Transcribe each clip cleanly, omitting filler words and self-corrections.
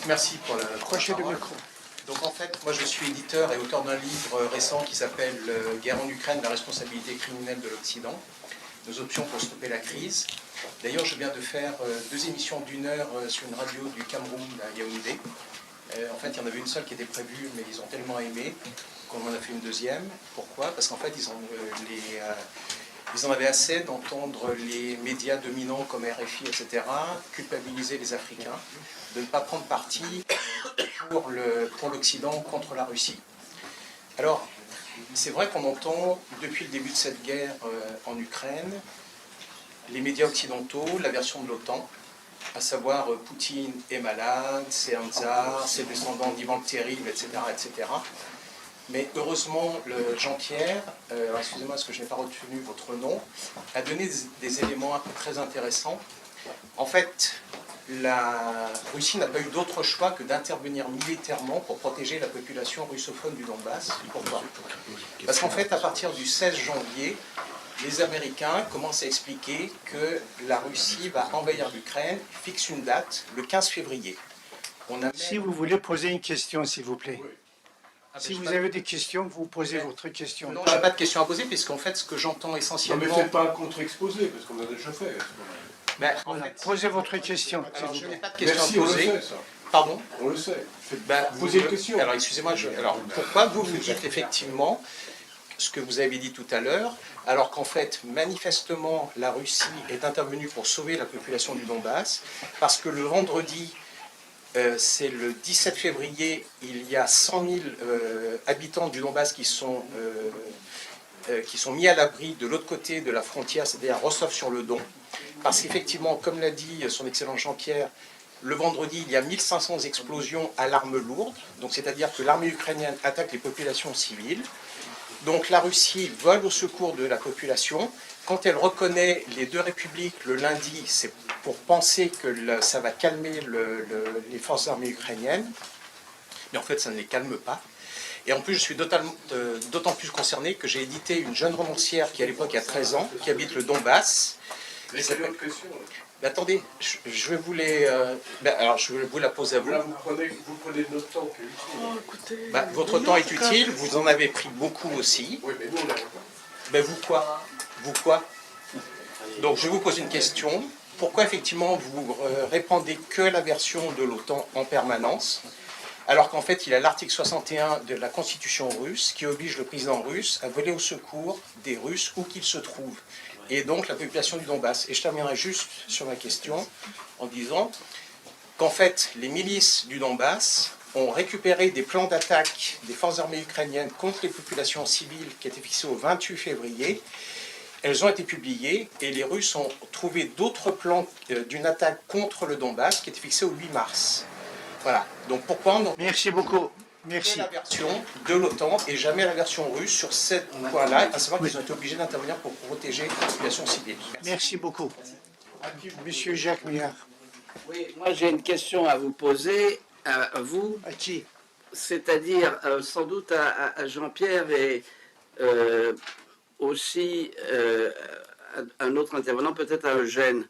Merci pour la Crochet de parole. micro. Donc en fait, moi je suis éditeur et auteur d'un livre récent qui s'appelle Guerre en Ukraine, la responsabilité criminelle de l'Occident, nos options pour stopper la crise. D'ailleurs, je viens de faire 2 émissions d'1 heure sur une radio du Cameroun à Yaoundé. En fait, il y en avait une seule qui était prévue, mais ils ont tellement aimé qu'on en a fait une deuxième. Pourquoi? Parce qu'en fait, ils en avaient assez d'entendre les médias dominants comme RFI, etc., culpabiliser les Africains, de ne pas prendre parti pour l'Occident contre la Russie. Alors, c'est vrai qu'on entend, depuis le début de cette guerre en Ukraine, les médias occidentaux, la version de l'OTAN, à savoir Poutine est malade, c'est un tsar, c'est descendant d'Ivan le Terrible, etc., etc. Mais heureusement, Jean-Pierre, excusez-moi parce que je n'ai pas retenu votre nom, a donné des éléments très intéressants. En fait, la Russie n'a pas eu d'autre choix que d'intervenir militairement pour protéger la population russophone du Donbass. Pourquoi? Parce qu'en fait, à partir du 16 janvier, les Américains commencent à expliquer que la Russie va envahir l'Ukraine, fixe une date, le 15 février. Si vous voulez poser une question, s'il vous plaît. Si vous avez des questions, vous posez Mais votre question. Non, je n'ai pas de questions à poser, puisqu'en fait, ce que j'entends essentiellement... Non, mais c'est pas un contre-exposé, parce qu'on a déjà fait. Ben, Voilà. en fait, Posez votre question. alors, je s'il vous n'ai plaît. pas de questions Merci, à on le poser. sait, ça. Pardon? On le sait. Ben, Posez une question. Alors, excusez-moi, alors, pourquoi vous dites effectivement ce que vous avez dit tout à l'heure, alors qu'en fait, manifestement, la Russie est intervenue pour sauver la population du Donbass, parce que le vendredi, c'est le 17 février, il y a 100 000 habitants du Donbass qui sont mis à l'abri de l'autre côté de la frontière, c'est-à-dire à Rostov-sur-le-Don, parce qu'effectivement, comme l'a dit son excellent Jean-Pierre, le vendredi, il y a 1500 explosions à l'arme lourde, donc c'est-à-dire que l'armée ukrainienne attaque les populations civiles. Donc la Russie vole au secours de la population. Quand elle reconnaît les 2 républiques le lundi, c'est pour penser que ça va calmer les forces armées ukrainiennes. Mais en fait, ça ne les calme pas. Et en plus, je suis d'autant plus concerné que j'ai édité une jeune romancière qui, à l'époque, a 13 ans, qui habite le Donbass. Mais quelle autre question? Mais attendez, je vais vous alors, je vais vous la poser à vous. Là, vous prenez de notre temps qui est utile. Votre temps est utile, vous en avez pris beaucoup aussi. Oui, mais nous, on n'a pas. Vous quoi? Vous quoi? Donc, je vous pose une question. Pourquoi, effectivement, vous répandez que la version de l'OTAN en permanence, alors qu'en fait, il y a l'article 61 de la Constitution russe qui oblige le président russe à voler au secours des Russes où qu'ils se trouvent, et donc la population du Donbass. Et je terminerai juste sur ma question en disant qu'en fait, les milices du Donbass ont récupéré des plans d'attaque des forces armées ukrainiennes contre les populations civiles qui étaient fixés au 28 février. Elles ont été publiées et les Russes ont trouvé d'autres plans d'une attaque contre le Donbass qui étaient fixés au 8 mars. Voilà. Donc pourquoi on Merci beaucoup. Merci. la version de l'OTAN et jamais la version russe sur ce point-là, à savoir qu'ils ont été obligés d'intervenir pour protéger la population civile. Merci beaucoup. Monsieur Jacques Millard. Oui, moi j'ai une question à vous poser, à vous, À qui? c'est-à-dire sans doute à Jean-Pierre et aussi un autre intervenant, peut-être à Eugène.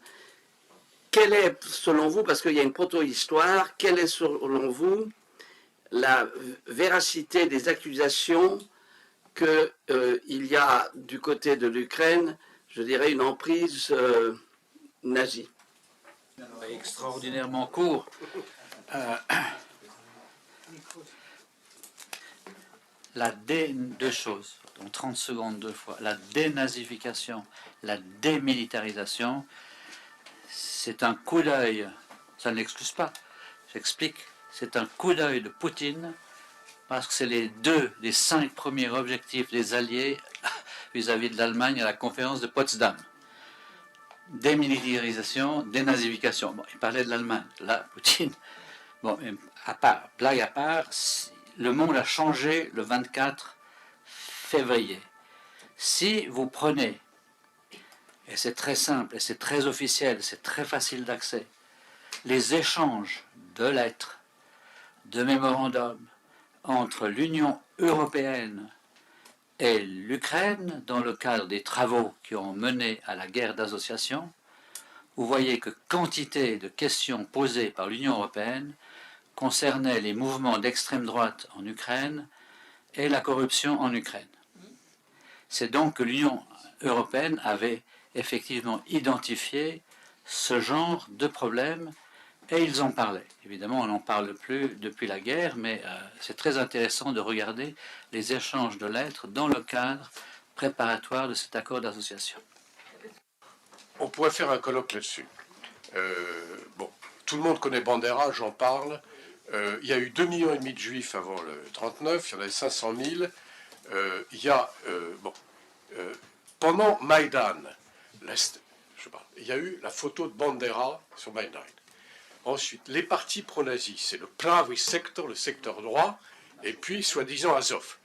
Quelle est, selon vous, parce qu'il y a une proto-histoire, quelle est, selon vous, la véracité des accusations qu'il y a du côté de l'Ukraine, je dirais, une emprise nazie? Extraordinairement court. Deux choses, donc 30 secondes 2 fois. La dénazification, la démilitarisation, c'est un coup d'œil, ça ne l'excuse pas, j'explique, c'est un coup d'œil de Poutine, parce que c'est les 5 premiers objectifs des Alliés vis-à-vis de l'Allemagne à la conférence de Potsdam. Démilitarisation, dénazification. Bon, il parlait de l'Allemagne. Là, Poutine. Bon, blague à part, le monde a changé le 24 février. Si vous prenez, et c'est très simple, et c'est très officiel, c'est très facile d'accès, les échanges de lettres, de mémorandums entre l'Union européenne et l'Ukraine, dans le cadre des travaux qui ont mené à la guerre d'association, vous voyez que quantité de questions posées par l'Union européenne concernait les mouvements d'extrême droite en Ukraine et la corruption en Ukraine. C'est donc que l'Union européenne avait effectivement identifié ce genre de problème et ils en parlaient. Évidemment, on n'en parle plus depuis la guerre, mais c'est très intéressant de regarder les échanges de lettres dans le cadre préparatoire de cet accord d'association. On pourrait faire un colloque là-dessus. Bon, tout le monde connaît Bandera, j'en parle. Il y a eu 2,5 millions de juifs avant le 39, il y en avait 500 000. Pendant Maïdan, il y a eu la photo de Bandera sur Maïdan. Ensuite, les partis pro-nazis, c'est le Pravý sector, le secteur droit, et puis soi-disant Azov.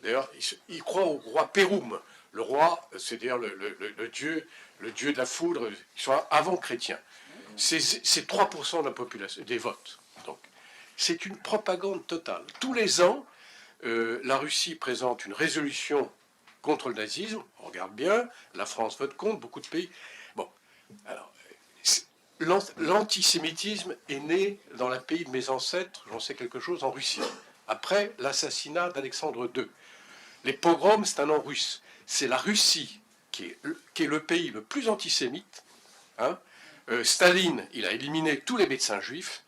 D'ailleurs, ils croient au roi Péroum. Le roi, c'est-à-dire le dieu de la foudre, ils sont avant chrétiens. C'est 3% de la population, des votes. Donc, c'est une propagande totale. Tous les ans, la Russie présente une résolution contre le nazisme. On regarde bien, la France vote contre, beaucoup de pays. Bon, alors, l'antisémitisme est né dans le pays de mes ancêtres, j'en sais quelque chose, en Russie, après l'assassinat d'Alexandre II. Les pogroms, c'est un nom russe. C'est la Russie qui est le pays le plus antisémite. Hein. Staline, il a éliminé tous les médecins juifs.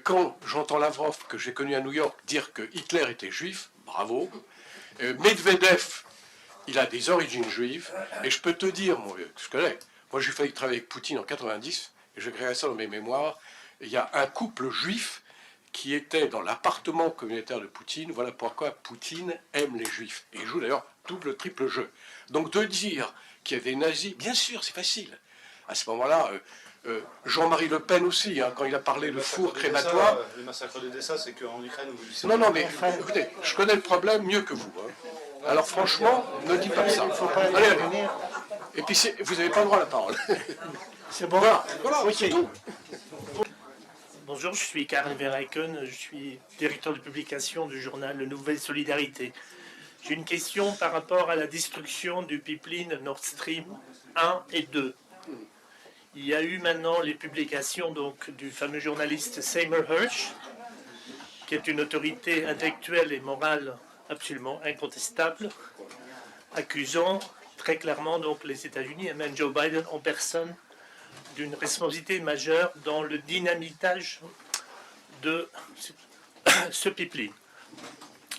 Quand j'entends Lavrov, que j'ai connu à New York, dire que Hitler était juif, bravo. Medvedev, il a des origines juives. Et je peux te dire, moi, je connais, moi j'ai failli travailler avec Poutine en 90, et je créé ça dans mes mémoires. Il y a un couple juif qui était dans l'appartement communautaire de Poutine. Voilà pourquoi Poutine aime les juifs. Et il joue d'ailleurs double, triple jeu. Donc de dire qu'il y a des nazis, bien sûr, c'est facile. À ce moment-là, Jean-Marie Le Pen aussi, hein, quand il a parlé de four crématoire... Le massacre d'Odessa, c'est qu'en Ukraine... Non, mais écoutez, je connais le problème mieux que vous. Hein. Alors franchement, ne dites pas ça. Allez. Et puis, vous n'avez pas le droit à la parole. C'est bon. Voilà, Ok. c'est tout. Bonjour, je suis Karl Verheiken, je suis directeur de publication du journal Nouvelle Solidarité. J'ai une question par rapport à la destruction du pipeline Nord Stream 1 et 2. Il y a eu maintenant les publications donc, du fameux journaliste Seymour Hersh, qui est une autorité intellectuelle et morale absolument incontestable, accusant très clairement donc, les États-Unis et même Joe Biden en personne d'une responsabilité majeure dans le dynamitage de ce pipeline.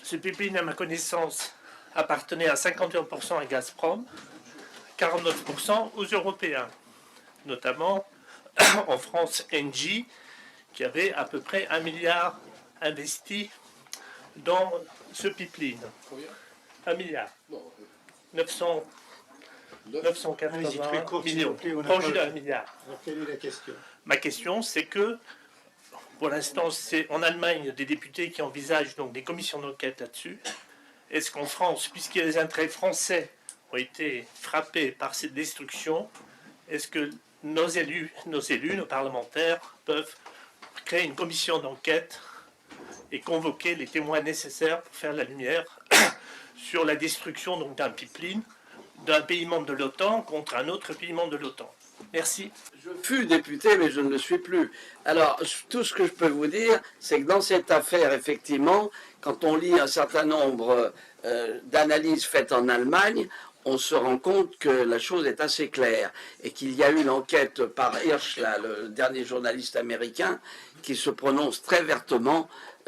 Ce pipeline, à ma connaissance, appartenait à 51% à Gazprom, 49% aux Européens, notamment en France Engie, qui avait à peu près 1 milliard investi dans ce pipeline. 1 milliard. 980 millions, proche d'1 milliard. Quelle est la question? Ma question, c'est que, pour l'instant, c'est en Allemagne des députés qui envisagent donc des commissions d'enquête là-dessus. Est-ce qu'en France, puisque les intérêts français ont été frappés par cette destruction, est-ce que nos élus, nos parlementaires, peuvent créer une commission d'enquête et convoquer les témoins nécessaires pour faire la lumière sur la destruction donc, d'un pipeline d'un pays membre de l'OTAN contre un autre pays membre de l'OTAN. Merci. Je fus député, mais je ne le suis plus. Alors, tout ce que je peux vous dire, c'est que dans cette affaire, effectivement, quand on lit un certain nombre d'analyses faites en Allemagne, on se rend compte que la chose est assez claire et qu'il y a eu une enquête par Hirsch, là, le dernier journaliste américain, qui se prononce très vertement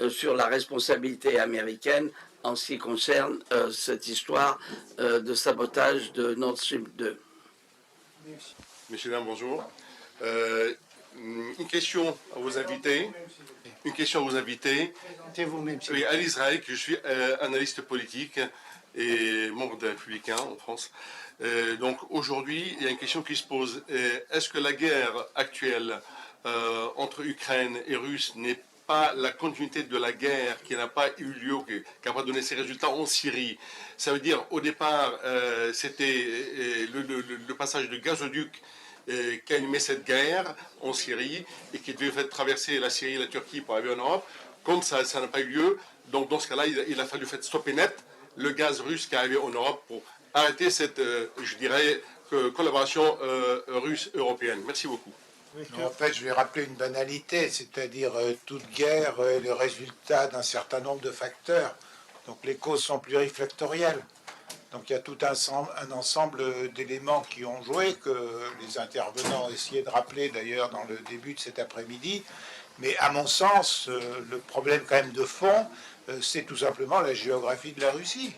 sur la responsabilité américaine en ce qui concerne cette histoire de sabotage de Nord Stream 2. Messieurs, dames, bonjour. Une question à vos invités. Présentez-vous-même. Oui, à l'Israël, que je suis analyste politique et membre des Républicains en France. Donc aujourd'hui, il y a une question qui se pose. Est-ce que la guerre actuelle entre Ukraine et Russie n'est pas la continuité de la guerre qui n'a pas eu lieu, qui n'a pas donné ses résultats en Syrie? Ça veut dire, au départ, c'était le passage de gazoduc qui a animé cette guerre en Syrie et qui devait faire traverser la Syrie et la Turquie pour arriver en Europe. Comme ça n'a pas eu lieu, donc dans ce cas-là, il a fallu faire stopper net le gaz russe qui est arrivé en Europe pour arrêter cette, je dirais, collaboration russe-européenne. Merci beaucoup. Non, en fait, je vais rappeler une banalité, c'est-à-dire toute guerre est le résultat d'un certain nombre de facteurs. Donc les causes sont plurifactorielles. Donc il y a tout un ensemble d'éléments qui ont joué, que les intervenants ont essayé de rappeler d'ailleurs dans le début de cet après-midi. Mais à mon sens, le problème quand même de fond, c'est tout simplement la géographie de la Russie,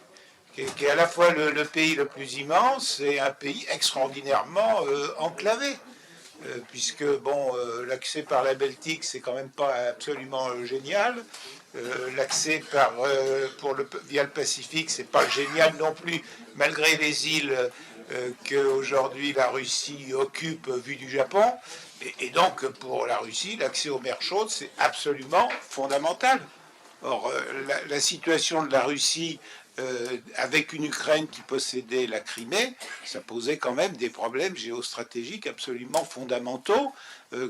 qui est à la fois le pays le plus immense et un pays extraordinairement enclavé. Puisque bon, l'accès par la Baltique, c'est quand même pas absolument génial. L'accès via le Pacifique, c'est pas génial non plus, malgré les îles qu'aujourd'hui la Russie occupe vue du Japon. Et donc, pour la Russie, l'accès aux mers chaudes, c'est absolument fondamental. Or, la situation de la Russie avec une Ukraine qui possédait la Crimée, ça posait quand même des problèmes géostratégiques absolument fondamentaux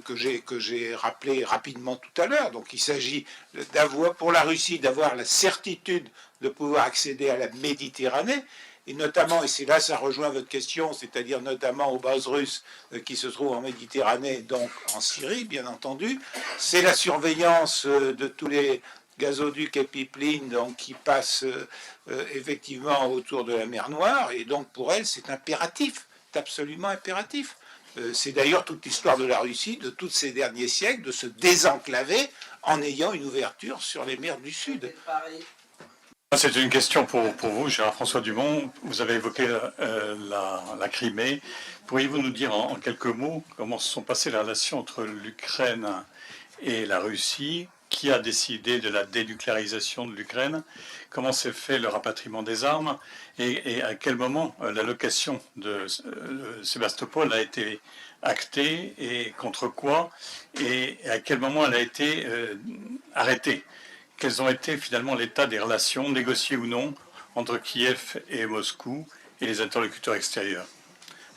que j'ai rappelés rapidement tout à l'heure. Donc il s'agit pour la Russie d'avoir la certitude de pouvoir accéder à la Méditerranée, et notamment, et c'est là ça rejoint votre question, c'est-à-dire notamment aux bases russes qui se trouvent en Méditerranée, donc en Syrie bien entendu, c'est la surveillance de tous les gazoducs et pipelines donc, qui passent effectivement autour de la mer Noire, et donc pour elle c'est impératif, c'est absolument impératif. C'est d'ailleurs toute l'histoire de la Russie de tous ces derniers siècles, de se désenclaver en ayant une ouverture sur les mers du Sud. C'est une question pour vous, Gérard François Dumont. Vous avez évoqué la Crimée. Pourriez-vous nous dire en quelques mots comment se sont passées les relations entre l'Ukraine et la Russie? Qui a décidé de la dénucléarisation de l'Ukraine? Comment s'est fait le rapatriement des armes? Et à quel moment l'allocation de Sébastopol a été actée et contre quoi? Et à quel moment elle a été arrêtée? Quels ont été finalement l'état des relations, négociées ou non, entre Kiev et Moscou et les interlocuteurs extérieurs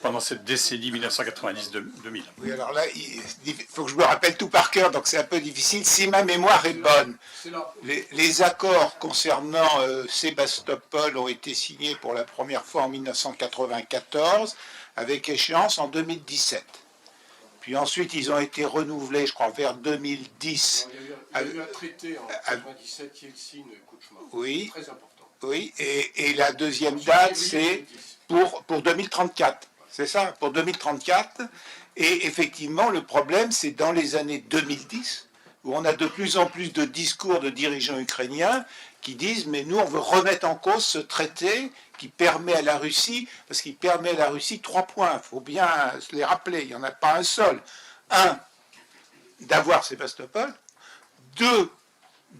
pendant cette décennie 1990-2000? Oui, alors là, il faut que je me rappelle tout par cœur, donc c'est un peu difficile. Si ma mémoire est bonne, les accords concernant Sébastopol ont été signés pour la première fois en 1994, avec échéance en 2017. Puis ensuite, ils ont été renouvelés, je crois, vers 2010. Il y a eu un traité en 1997, Yeltsin-Kouchma. Oui, Très important. oui, et la deuxième date, c'est pour 2034. C'est ça, pour 2034. Et effectivement, le problème, c'est dans les années 2010, où on a de plus en plus de discours de dirigeants ukrainiens qui disent « mais nous, on veut remettre en cause ce traité qui permet à la Russie, parce qu'il permet à la Russie 3 points, il faut bien se les rappeler, il n'y en a pas un seul. 1, d'avoir Sébastopol. 2,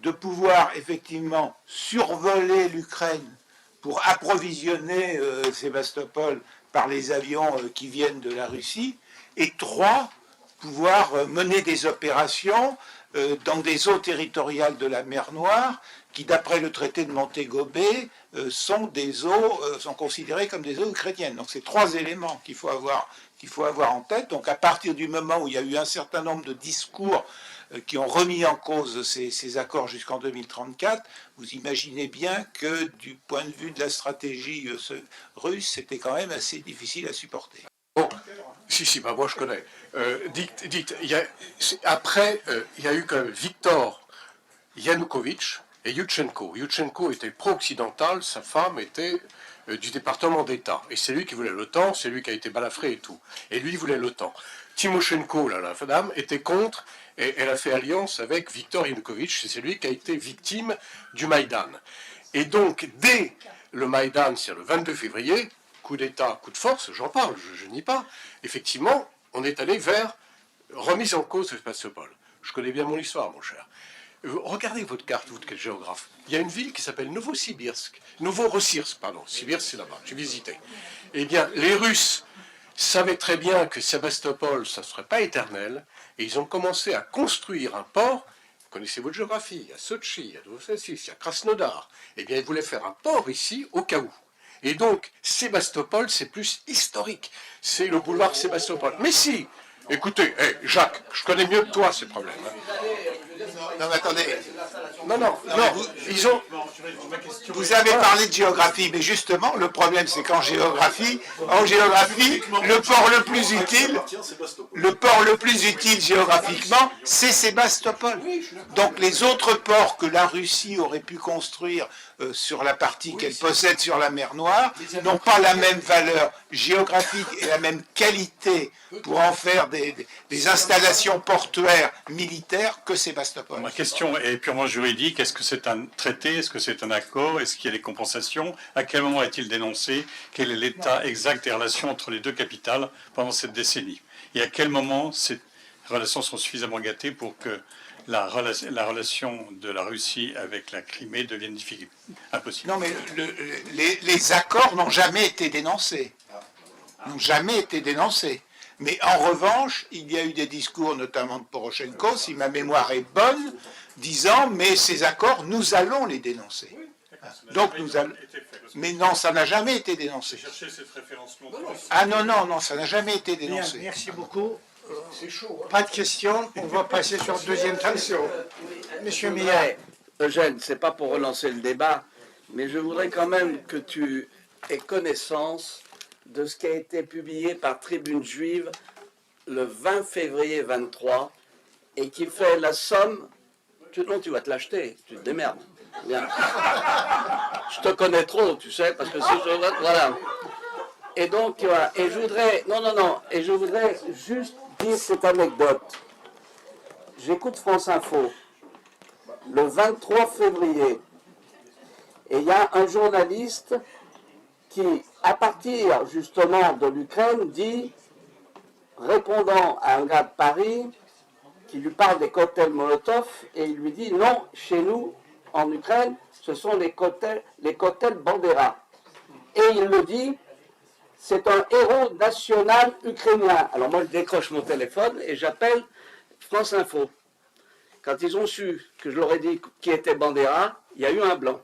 de pouvoir effectivement survoler l'Ukraine pour approvisionner Sébastopol par les avions qui viennent de la Russie. Et 3, pouvoir mener des opérations dans des eaux territoriales de la mer Noire qui, d'après le traité de Montego Bay, sont considérées comme des eaux ukrainiennes. Donc c'est 3 éléments qu'il faut avoir en tête. Donc à partir du moment où il y a eu un certain nombre de discours qui ont remis en cause ces accords jusqu'en 2034, vous imaginez bien que du point de vue de la stratégie russe, c'était quand même assez difficile à supporter. Bon, si, bah moi je connais. Dites, après, il y a eu quand même Viktor Yanukovych et Yushchenko. Yushchenko était pro-occidental, sa femme était du département d'État. Et c'est lui qui voulait l'OTAN, c'est lui qui a été balafré et tout. Et lui, il voulait l'OTAN. Timoshenko, là, la femme, était contre, et elle a fait alliance avec Viktor Yanukovych, c'est lui qui a été victime du Maïdan. Et donc, dès le Maïdan, c'est le 22 février, coup d'État, coup de force, j'en parle, je nie pas, effectivement, on est allé vers remise en cause de Sébastopol. Je connais bien mon histoire, mon cher. Regardez votre carte, vous, quel géographe. Il y a une ville qui s'appelle Novorossiysk, pardon. Sibirsk, c'est là-bas, j'ai visité. Eh bien, les Russes savaient très bien que Sébastopol, ça ne serait pas éternel, et ils ont commencé à construire un port. Vous connaissez votre géographie, il y a Sochi, il y a Novorossiysk, il y a Krasnodar. Eh bien, ils voulaient faire un port ici, au cas où. Et donc, Sébastopol, c'est plus historique. C'est le boulevard Sébastopol. Mais si, écoutez, Jacques, je connais mieux que toi ces problèmes. Non, mais attendez. Non, Ils ont. Vous avez parlé de géographie, mais justement, le problème, c'est qu'en géographie, le port le plus utile géographiquement, c'est Sébastopol. Donc les autres ports que la Russie aurait pu construire sur la partie qu'elle possède sur la mer Noire n'ont pas la même valeur géographique et la même qualité pour en faire des installations portuaires militaires que Sébastopol. Ma question est purement juridique. Est-ce que c'est un traité? Est-ce que c'est un accord? Est-ce qu'il y a des compensations? À quel moment est-il dénoncé? Quel est l'état exact des relations entre les deux capitales pendant cette décennie? Et à quel moment ces relations sont suffisamment gâtées pour que la relation de la Russie avec la Crimée devienne difficile, impossible? Non, mais les accords n'ont jamais été dénoncés. N'ont jamais été dénoncés. Mais en revanche, il y a eu des discours, notamment de Poroshenko, si ma mémoire est bonne, disant « mais ces accords, nous allons les dénoncer ». Donc nous allons... Mais non, ça n'a jamais été dénoncé. Ah non, ça n'a jamais été Bien, dénoncé. merci beaucoup. Pas de questions, on va passer sur le deuxième question. Monsieur Millet. Eugène, c'est pas pour relancer le débat, mais je voudrais quand même que tu aies connaissance de ce qui a été publié par Tribune Juive le 20 février 23 et qui fait la somme. Non, tu vas te l'acheter, tu te démerdes. Bien. Je te connais trop, tu sais, parce que si je... Voilà. Et donc, voilà. Et je voudrais... Non. Et je voudrais juste dire cette anecdote. J'écoute France Info le 23 février. Et il y a un journaliste qui, à partir justement de l'Ukraine, dit, répondant à un gars de Paris, qui lui parle des cocktails Molotov, et il lui dit, non, chez nous, en Ukraine, ce sont les cocktails Bandera. Et il le dit, c'est un héros national ukrainien. Alors moi, je décroche mon téléphone et j'appelle France Info. Quand ils ont su que je leur ai dit qui était Bandera, il y a eu un blanc.